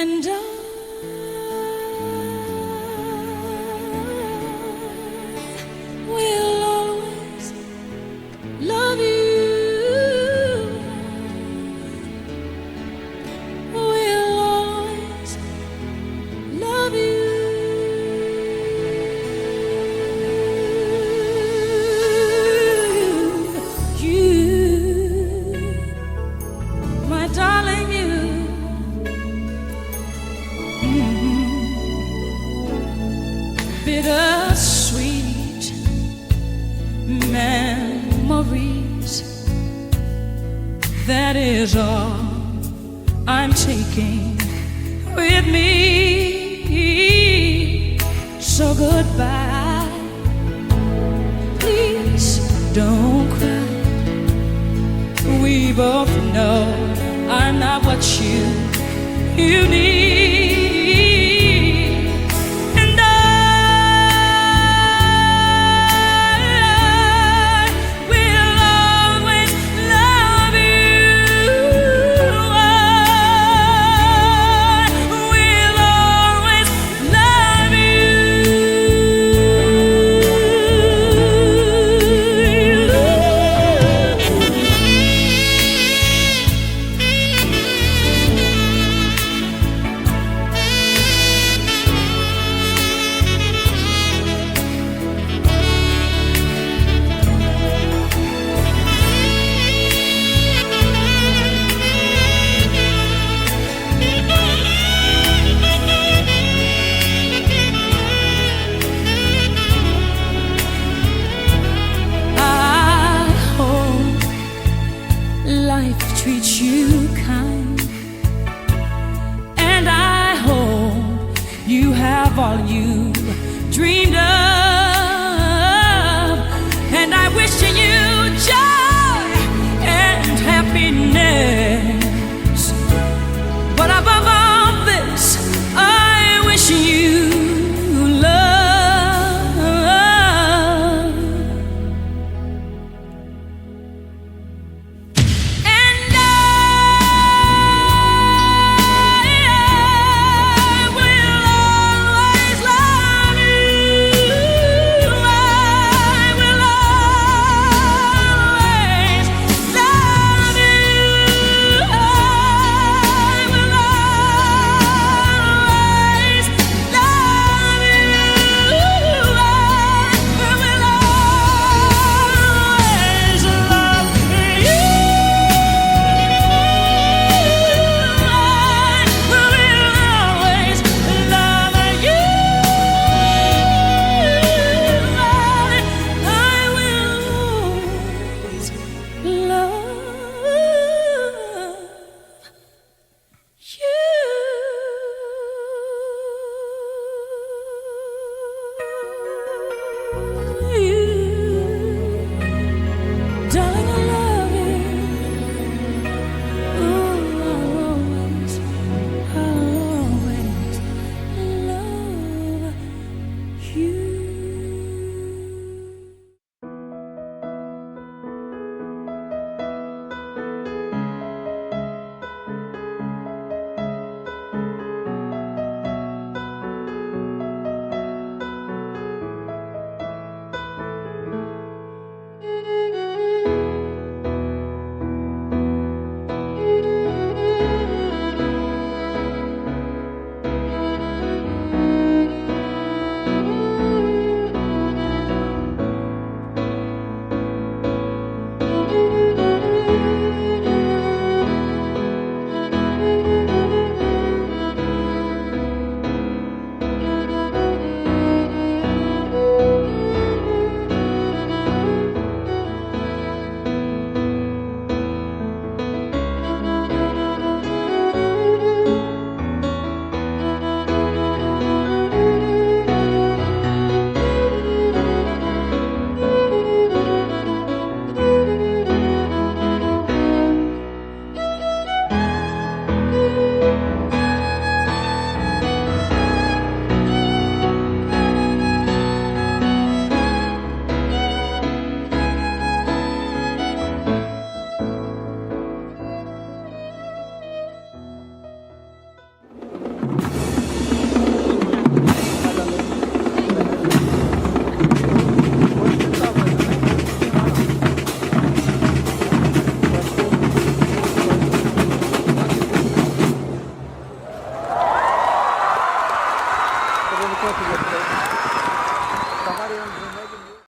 And I will always love you. Will always love you. You, my darling, you. Bittersweet memories, that is all I'm taking with me. So goodbye, please don't cry. We both know I'm not what you need. Life treats you kind, and I hope you have all you dreamed of, and I wish you joy and happiness. But above all this, I wish you love. What